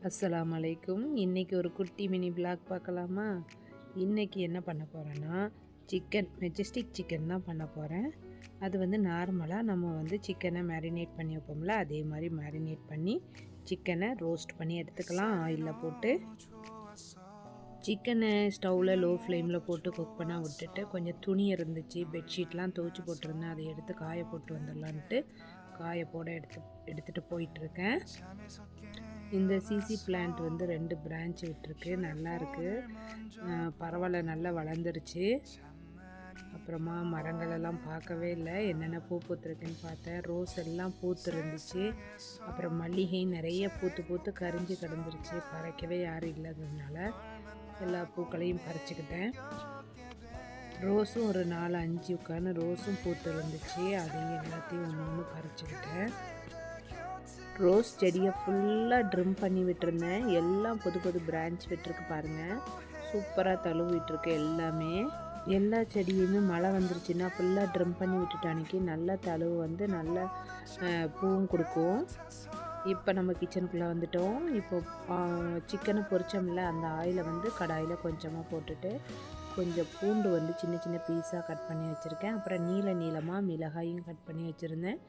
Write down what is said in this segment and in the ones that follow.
அஸ்ஸலாமு அலைக்கும். இன்றைக்கி ஒரு குட்டி மினி பிளாக் பார்க்கலாமா? இன்றைக்கி என்ன பண்ண போகிறேன்னா, மெஜஸ்டிக் சிக்கன் தான் பண்ண போகிறேன். அது வந்து நார்மலாக நம்ம சிக்கனை மேரினேட் பண்ணி வைப்போம்ல, அதே மாதிரி மேரினேட் பண்ணி சிக்கனை ரோஸ்ட் பண்ணி எடுத்துக்கலாம் ஆயிலில் போட்டு. சிக்கனை ஸ்டவ்வில் லோ ஃப்ளேமில் போட்டு குக் பண்ண விட்டுட்டு, கொஞ்சம் துணி இருந்துச்சு, பெட்ஷீட்லாம் துவைச்சி போட்டிருந்தேன், அதை எடுத்து காய போட்டு வந்துடலான்ட்டு காய போட எடுத்துகிட்டு போயிட்டுருக்கேன். இந்த சிசி பிளான்ட் 2 பிரான்ச் விட்டுருக்கு, நல்லா இருக்குது, பரவாயில்ல, நல்லா வளர்ந்துருச்சு. அப்புறமா மரங்களெல்லாம் பார்க்கவே இல்லை, என்னென்ன பூ பூத்துருக்குன்னு பார்த்தேன். ரோஸ் எல்லாம் பூத்து இருந்துச்சு. அப்புறம் மல்லிகை நிறைய பூத்து கரிஞ்சு கிடந்துருச்சு, பறிக்கவே யாரும் இல்லாததுனால எல்லா பூக்களையும் பறிச்சுக்கிட்டேன். ரோஸும் ஒரு 4-5 உட்காந்து ரோஸும் பூத்து இருந்துச்சு, அதையும் எல்லாத்தையும் ஒன்று பறிச்சுக்கிட்டேன். ரோஸ் செடியை ஃபுல்லாக ட்ரிம் பண்ணி விட்டுருந்தேன். எல்லாம் புது பிரான்ச் விட்டுருக்கு பாருங்கள், சூப்பராக தழுவிட்டுருக்கு எல்லாமே. எல்லா செடியுமே மழை வந்துருச்சுன்னா ஃபுல்லாக ட்ரிம் பண்ணி விட்டுட்டானிக்கு நல்ல தழுவு நல்ல பூவும் கொடுக்கும். இப்போ நம்ம கிச்சனுக்குள்ளே வந்துட்டோம். இப்போது சிக்கனை பொரிச்சோம்ல, அந்த ஆயிலை கடாயில் கொஞ்சமாக போட்டுட்டு கொஞ்சம் பூண்டு சின்ன பீஸாக கட் பண்ணி வச்சுருக்கேன். அப்புறம் நீளமாக மிளகாயும் கட் பண்ணி வச்சுருந்தேன்.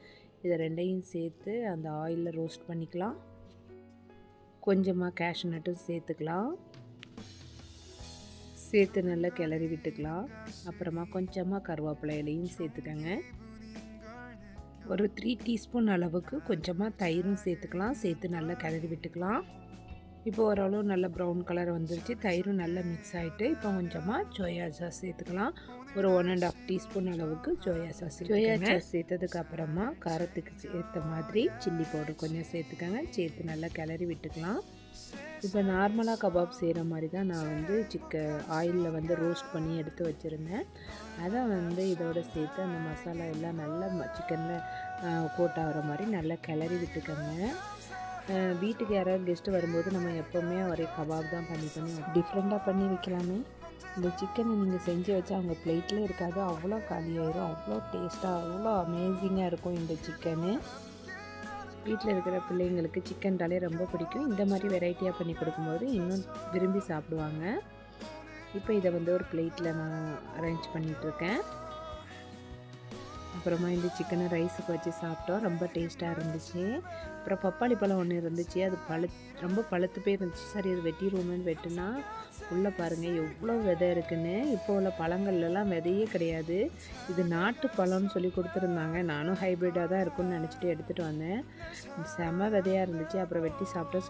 இதை ரெண்டையும் சேர்த்து அந்த ஆயிலில் ரோஸ்ட் பண்ணிக்கலாம். கொஞ்சமாக கேஷ்யூ நட்டும் சேர்த்துக்கலாம், சேர்த்து நல்லா கிளறி விட்டுக்கலாம். அப்புறமா கொஞ்சமாக கருவேப்பிலை இலையும் சேர்த்துக்கங்க. ஒரு 3 டீஸ்பூன் அளவுக்கு கொஞ்சமாக தயிரும் சேர்த்துக்கலாம், சேர்த்து நல்லா கிளறி விட்டுக்கலாம். இப்போ ஓரளவு நல்ல ப்ரௌன் கலர் வந்துருச்சு, தயிரும் நல்லா மிக்ஸ் ஆகிட்டு இப்போ கொஞ்சமாக சோயா சாஸ் சேர்த்துக்கலாம். ஒரு 1.5 டீஸ்பூன் அளவுக்கு சோயா சாஸ் சேர்த்ததுக்கு அப்புறமா காரத்துக்கு ஏற்ற மாதிரி சில்லி பவுடர் கொஞ்சம் சேர்த்துக்கங்க, சேர்த்து நல்லா கிளறி விட்டுக்கலாம். இப்போ நார்மலாக கபாப் செய்கிற மாதிரி தான் நான் ஆயிலில் ரோஸ்ட் பண்ணி எடுத்து வச்சுருந்தேன். அதை இதோட சேர்த்து அந்த மசாலா எல்லாம் நல்லா சிக்கனில் கோட் ஆகிற மாதிரி நல்லா கிளறி விட்டுக்கோங்க. வீட்டுக்கு யாராவது கெஸ்ட்டு வரும்போது நம்ம எப்போவுமே ஒரே கபாப் தான் பண்ணி டிஃப்ரெண்ட்டாக பண்ணி வைக்கலாமே. இந்த சிக்கனை நீங்கள் செஞ்சு வச்சா அவங்க பிளேட்டில் இருக்காது, அவ்வளோ காலியாயிரும், அவ்வளோ டேஸ்ட்டாக, அவ்வளோ அமேசிங்காக இருக்கும் இந்த சிக்கனு. வீட்டில் இருக்கிற பிள்ளைங்களுக்கு சிக்கன்டாலே ரொம்ப பிடிக்கும். இந்த மாதிரி வெரைட்டியாக பண்ணி கொடுக்கும்போது இன்னும் விரும்பி சாப்பிடுவாங்க. இப்போ இதை ஒரு பிளேட்டில் நான் அரேஞ்ச் பண்ணிகிட்ருக்கேன். அப்புறமா இந்த சிக்கனை ரைஸுக்கு வச்சு சாப்பிட்டோம், ரொம்ப டேஸ்ட்டாக இருந்துச்சு. அப்புறம் பப்பாளி பழம் ஒன்று இருந்துச்சு, அது ரொம்ப பழுத்து போய் இருந்துச்சு. சரி, அது வெட்டிடுவோமேன்னு வெட்டுனா உள்ளே பாருங்கள் எவ்வளோ விதை இருக்குன்னு. இப்போ உள்ள பழங்கள்லாம் விதையே கிடையாது. இது நாட்டு பழம்னு சொல்லி கொடுத்துருந்தாங்க. நானும் ஹைப்ரிட்டாக தான் இருக்குன்னு நினச்சிட்டு எடுத்துகிட்டு வந்தேன். செம விதையாக இருந்துச்சு. அப்புறம் வெட்டி சாப்பிட்டோம்.